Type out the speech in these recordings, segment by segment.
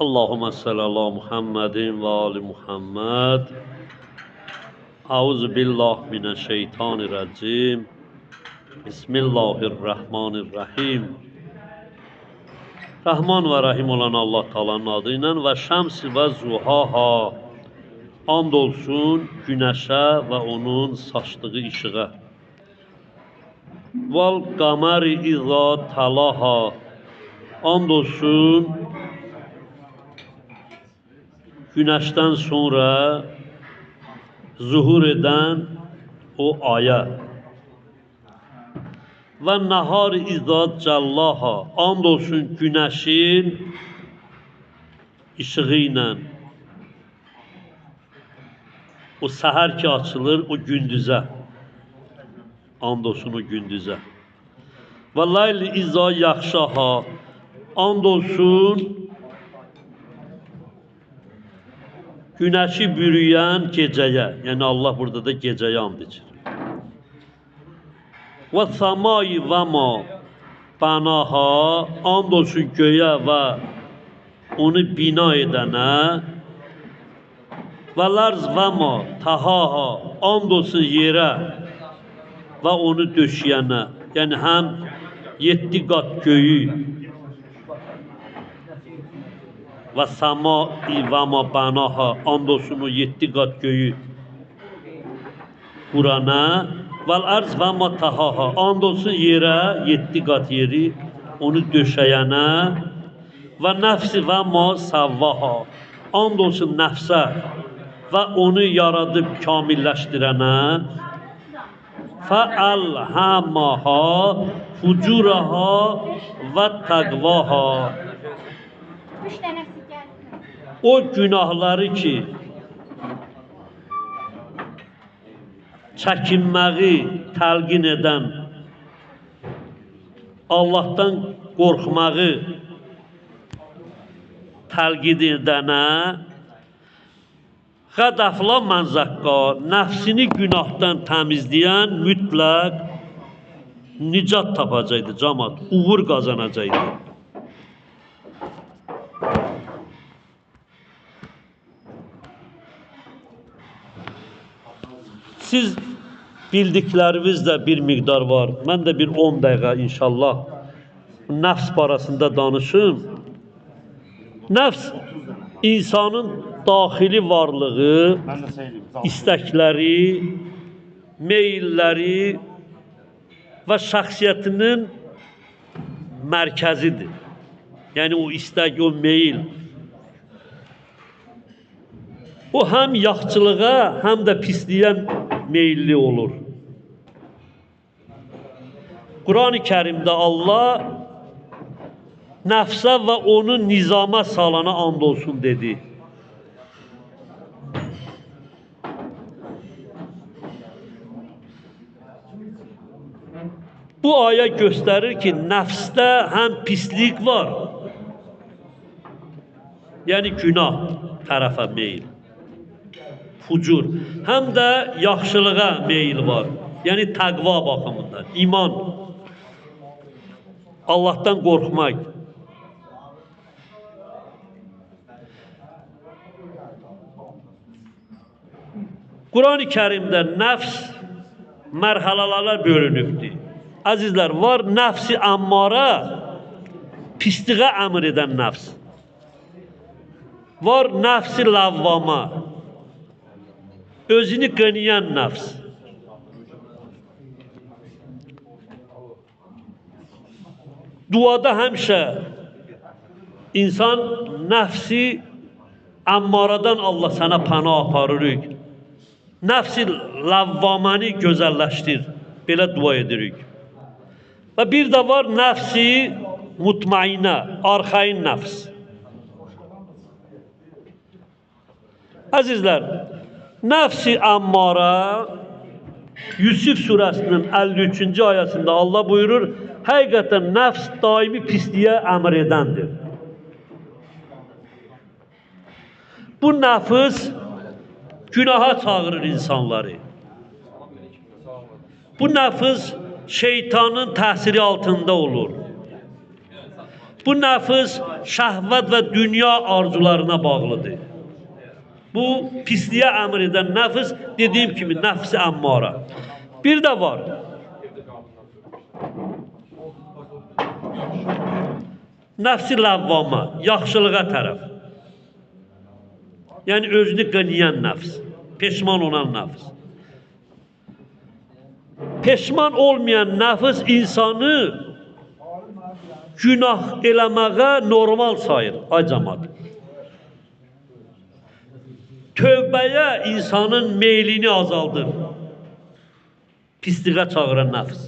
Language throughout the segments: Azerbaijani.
Allahümme salli ala Muhammedin ve ali Muhammed. Euzu billahi mineşşeytanirracim. Bismillahirrahmanirrahim. Rahman ve Rahim olan Allah Taala'nın adıyla ve şemsi ve zuhaha. And olsun güneşe ve onun saçtığı ışığa. Vel kameri iza talaha. And olsun güneşten sonra zuhur eden o aya. Ve nahar iza cellaha. And olsun güneşin ışığıyla. O seher ki açılır o gündüze. And olsun o gündüze. Ve layli iza yakşaha. And olsun güneşi bürüyen geceye. Yani Allah burada da geceye and içir. Ve semai ve ma banaha. And olsun göğe ve onu bina edene. Ve larz ve ma tahaha. And olsun yere ve onu döşeyene. Yani hem 7 kat göğü ve sama ve ma banaha. And olsun o 7 kat göğü kurana. Vel arz ve ma tahaha. And olsun yere 7 kat yeri onu döşeyene. Ve nefsi ve ma savvaha. And olsun nefse ve onu yaradıp kamilleştirene. فَأَلْهَمَهَا فُجُورَهَا وَتَقْوَاهَا. O günahları ki çəkinməyi təlqin edən, Allah'tan qorxmağı təlqin edənə, قَدْ أَفْلَحَ مَنْ زَكَّاهَا. Nəfsini günahdan təmizləyən mütləq nicat tapacaqdı cəmaət, uğur qazanacaqdı. Siz bildiklərinizdə bir miqdar var. Mən də bir 10 dəqiqə inşallah nəfs barəsində danışım. Nəfs insanın daxili varlığı, istəkləri, meyilləri və şəxsiyyətinin mərkəzidir. Yəni o istək, o meyil. O həm yaxçılığa, həm də pisliyə meyilli olur. Quran-ı Kərimdə Allah nəfsə və onu nizama salana and olsun dedi. Bu ayə göstərir ki, nəfsdə həm pislik var, yəni günah tərəfə meyil, fucur, həm də yaxşılığa meyil var, yəni təqva baxımından, iman, Allah'tan qorxmaq. Quran-ı Kərimdə nəfs mərhələlərə bölünübdür. Azizlər, var nəfsi ammara, pisliğə əmr edən nəfs. Var nəfsi lavvama, özünü qınıyan nəfs. Duada həmişə insan nəfsi ammaradan Allah sənə pana aparırıq. Nəfsi lavvamanı gözəlləşdir. Belə dua edirik. Və bir də var nəfsi mutmainə, arxain nəfs. Əzizlər, nəfsi ammara Yusuf surəsinin 53-cü ayəsində Allah buyurur, həqiqətən nəfs daimi pisliyə əmr edəndir. Bu nəfs günaha çağırır insanları. Bu nəfs şeytanın təsiri altında olur. Bu nəfs şəhvət və dünya arzularına bağlıdır. Bu pisliyə əmr edən nəfs, dediyim kimi nəfs-i əmmara. Bir də var. Nəfs-i ləvvama, yaxşılığa tərəf. Yəni özünü qınıyan nəfs, peşman olan nəfs. Peşman olmayan nəfs insanı günah eləməyə normal sayır, ay cəmaət. Tövbəyə insanın meylini azaldır. Pisliğə çağıran nəfs.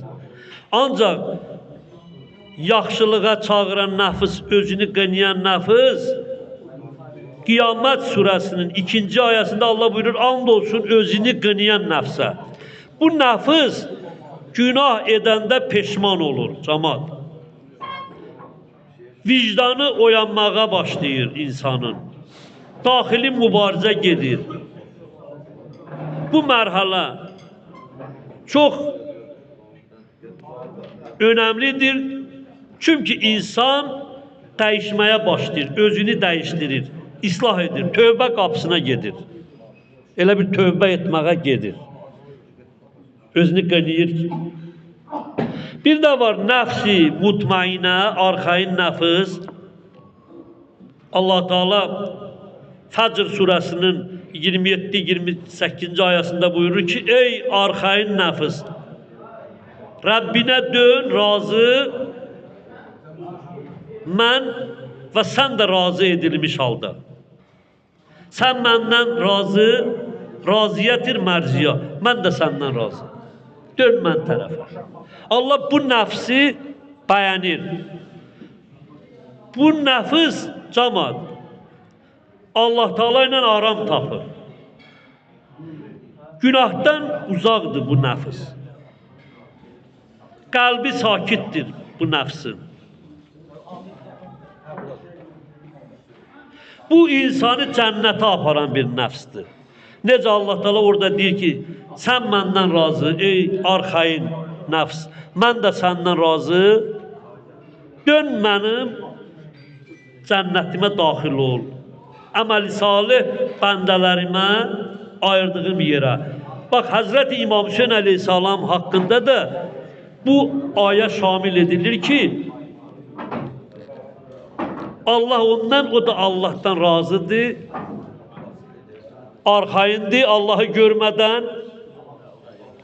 Ancaq yaxşılığa çağıran nəfs, özünü qınayan nəfs, Qiyamət surəsinin 2-ci ayəsində Allah buyurur, and olsun özünü qınayan nəfsə. Bu nəfs günah edəndə peşman olur, cəmaət. Vicdanı oyanmağa başlayır insanın. Daxili mübarizə gedir. Bu mərhələ çox önəmlidir. Çünki insan dəyişməyə başlayır, özünü dəyişdirir, islah edir, tövbə qapısına gedir. Elə bir tövbə etməyə gedir. Özünü qınayır ki. Bir də var nəfsi mutmainə, arxain nəfs. Allah Teala Fəcr surəsinin 27-28-ci ayəsində buyurur ki, ey arxain nəfs, Rəbbinə dön, razı, mən və sən də razı edilmiş halda. Sən məndən razı, raziyətir mərziya, mən də səndən razı. Dön mən tərəfə. Allah bu nəfsi bəyənir. Bu nəfs cəmaət Allah Teala ilə aram tapır. Günahdan uzaqdır bu nəfs. Qəlbi sakitdir bu nəfsin. Bu insanı cənnətə aparan bir nəfsdir. Necə Allah Teala orada deyir ki, sən məndən razı, ey arxain nəfs, mən də səndən razı, dön mənim cənnətimə daxil ol. Əməl-i salih bəndələrimə ayırdığım yerə. Bax, Həzrəti İmam Hüseyin əleyhissalam haqqında da bu ayə şamil edilir ki, Allah ondan, o da Allah'tan razıdır. Arxayındır Allah'ı görmədən,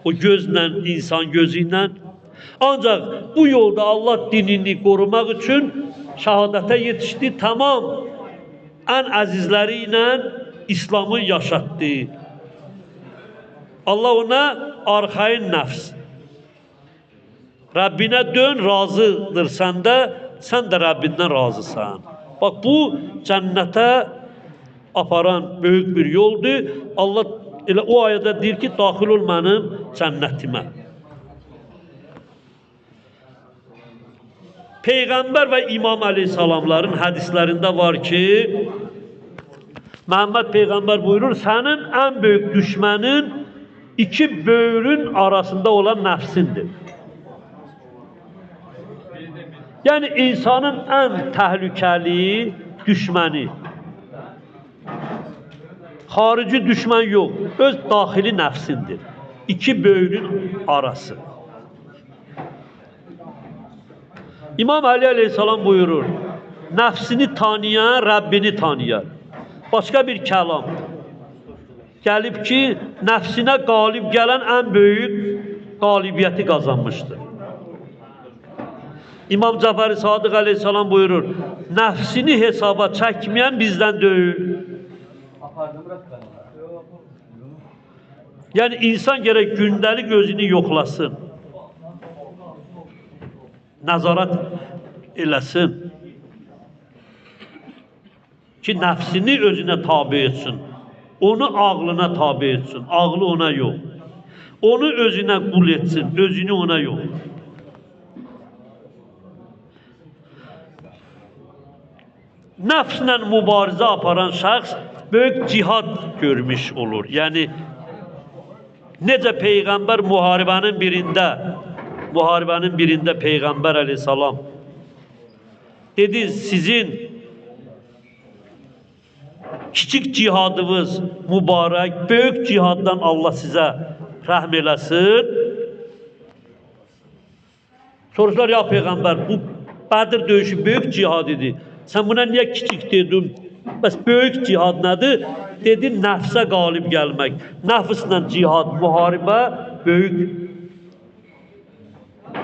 o gözlə, insan gözüyle. Ancaq bu yolda Allah dinini korumak için şəhadətə yetişdi, tamam. En əzizləri ilə İslam'ı yaşattı. Allah ona arxain nəfs. Rabbine dön, razıdır səndə, sən də Rabbindən razısan. Bak bu cənnətə aparan böyük bir yoldur. Allah elə o ayədə deyir ki, daxil ol mənim cənnətimə. Peyğəmbər və İmam əleyhissalamların hədislərində var ki, Məhəmməd Peyğəmbər buyurur, sənin ən böyük düşmənin iki böyrün arasında olan nəfsindir. Yəni insanın ən təhlükəli düşməni. Xarici düşmən yox, öz daxili nəfsindir. İki böyrün arası. İmam Ali aleyhissalam buyurur, nəfsini tanıyan Rəbbini tanıyar. Başqa bir kəlam. Gəlib ki, nəfsinə qalib gələn ən böyük qalibiyyəti qazanmışdır. İmam Cəfəri Sadiq aleyhissalam buyurur, nəfsini hesaba çəkməyən bizdən deyil. Yəni insan gərək gündəlik özünü yoxlasın. Nəzarət eləsin. Ki nəfsini özünə tabi etsin. Onu ağlına tabi etsin. Ağlı ona yox. Onu özünə qul etsin. Özünü ona yox. Nəfslə mübarizə aparan şəxs böyük cihad görmüş olur. Yəni necə Peyğəmbər müharibənin birində Peyğəmbər əleyhissalam Dedi sizin kiçik cihadınız mübarək, böyük cihaddan Allah sizə rəhm eləsin. Soruşlar ya Peyğəmbər, bu Bədir döyüşü böyük cihad idi. Sən buna niyə kiçik dedin? Bəs böyük cihad nədir? Dedi nəfsə qalib gəlmək. Nəfslə cihad, müharibə böyük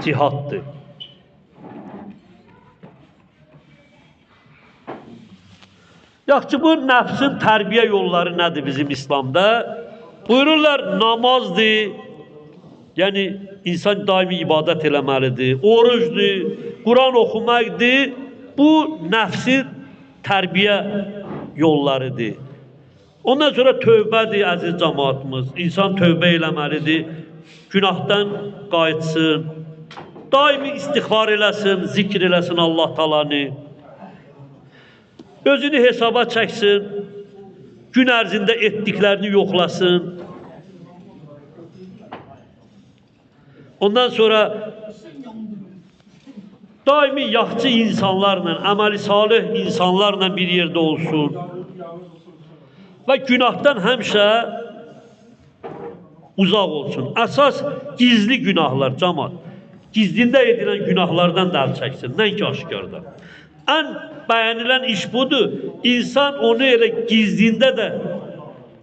cihaddır. Yaxşı, bu nəfsin tərbiyə yolları nədir bizim İslamda? Buyururlar namazdır, yəni insan daimi ibadət eləməlidir, orucdur, Quran oxumaqdır. Bu nəfsin tərbiyə yollarıdır. Ondan sonra tövbədir əziz cəmaatımız. İnsan tövbə eləməlidir, günahdan qayıtsın, daimi istiğfar eləsin, zikr eləsin Allah Taala'nı. Özünü hesaba çəksin, gün ərzində etdiklərini yoxlasın. Ondan sonra daimi yaxşı insanlarla, əməli salih insanlarla bir yerdə olsun. Və günahdan həmişə uzaq olsun. Əsas gizli günahlar, cəmaat. Gizlində edilən günahlardan da əl çəksin, nəinki aşkarda. Ən bəyənilən iş budur. İnsan onu elə gizlində də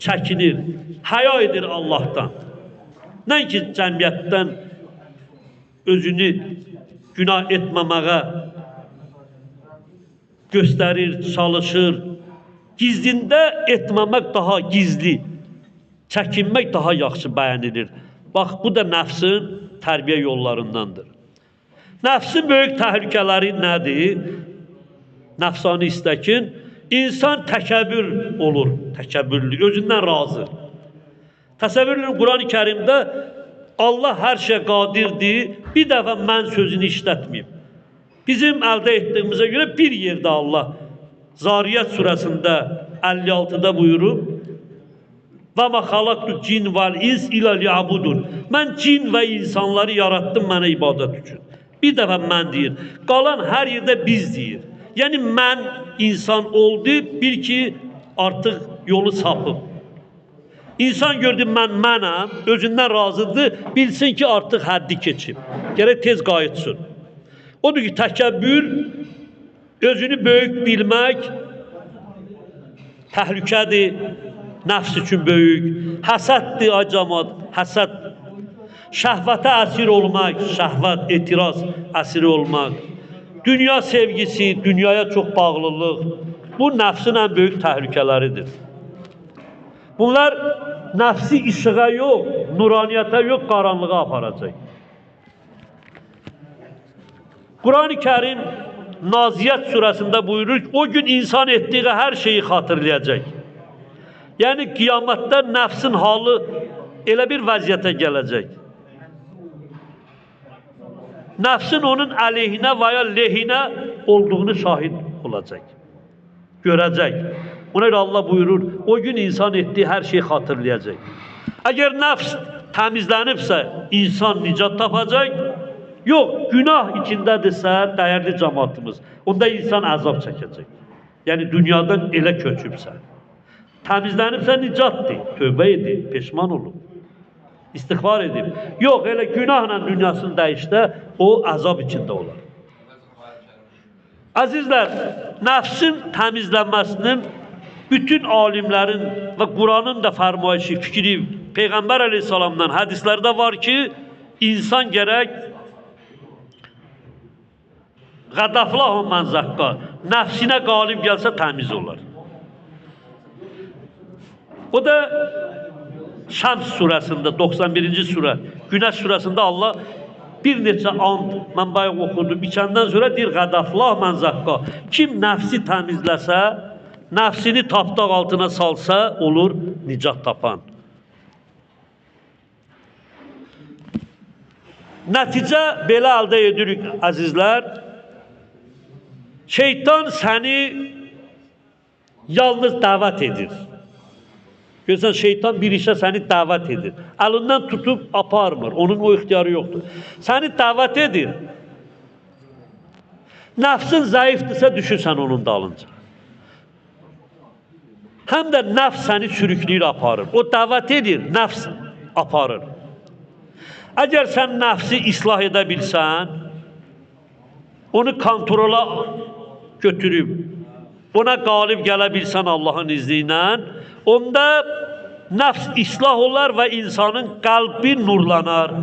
çəkinir, həya edir Allahdan. Nəinki cəmiyyətdən özünü günah etməməyə göstərir, çalışır. Gizlində etməmək daha gizli, çəkinmək daha yaxşı bəyənilir. Bax, bu da nəfsin tərbiyə yollarındandır. Nəfsin böyük təhlükələri nədir? Nəfsani istəkin, insan təkəbbür olur, təkəbbürlü, özündən razı. Təsəvvürlü Quran-ı Kərimdə Allah hər şeyə qadirdir, bir dəfə mən sözünü işlətməyib. Bizim əldə etdiyimizə görə bir yerdə Allah Zariyat surəsində 56-da buyurub, Və mə xalaqtu cin vəl-ins ilə liyabudun. Mən cin və insanları yarattım mənə ibadət üçün. Bir dəfə mən deyir, qalan hər yerdə biz deyir. Yəni mən insan oldu, bir ki artıq yolu sapıb. İnsan gördü mənəm, özündən razıdır, bilsin ki artıq həddi keçib. Gərək tez qayıtsın. Odur ki təkəbbür, özünü böyük bilmək təhlükədir, nəfs üçün böyük. Həsəddir ay cəmaət, həsəd. Şəhvətə əsir olmaq, şəhvət, etiraz əsiri olmaq. Dünya sevgisi, dünyaya çox bağlılıq. Bu nəfsin ən böyük təhlükələridir. Bunlar nəfsi işığa yox, nuraniyyətə yox, qaranlığa aparacaq. Quran-ı Kərim Naziyyət surəsində buyurur ki, o gün insan etdiği hər şeyi xatırlayacaq. Yəni qiyamətdə nəfsin halı elə bir vəziyyətə gələcək. Nəfsin onun əleyhinə və ya lehinə olduğunu şahid olacaq. Görəcək. Ona görə Allah buyurur, o gün insan etdiyi hər şeyi xatırlayacaq. Əgər nəfs təmizlənibsə, insan nicat tapacaq. Yox, günah içindədirsə, dəyərli cəmaatımız, onda insan əzab çəkəcək. Yəni dünyadan elə köçübsə. Təmizlənibsə nicatdır, tövbə edib, peşman olub, istiğfar edib. Yox, elə günahla dünyasını dəyişdə, o əzab içində olar. Əzizlər, nəfsin təmizlənməsinin bütün alimlərin və Quranın da fərmayişi, fikri, Peyğəmbər əleyhissalamdan hədislərdə var ki, insan gərək Qədəflahu mən zəkka, nəfsinə qalib gəlsə təmiz olar. O da Şəms surəsində, 91-ci surə, Günəş surəsində Allah bir neçə and, mən bayaq oxudum, içəndən sonra deyir, Qədəflahu mən zəkka. Kim nəfsi təmizləsə, nəfsini tapdaq altına salsa, olur nicat tapan. Nəticə belə əldə edirik, əzizlər. Şeytan səni yalnız dəvət edir. Görürsən, şeytan bir işə səni dəvət edir. Əlindən tutub aparmır, onun o ixtiyarı yoxdur. Səni dəvət edir. Nəfsin zayıfdırsa düşürsən onun dalınca. Həm də nəfs səni sürükləyir, aparır. O dəvət edir, nəfs aparır. Əgər sən nəfsi islah edə bilsən, onu kontrola götürüb, ona qalib gələ bilsən Allahın izni ilə, onda nəfs islah olar və insanın qəlbi nurlanar.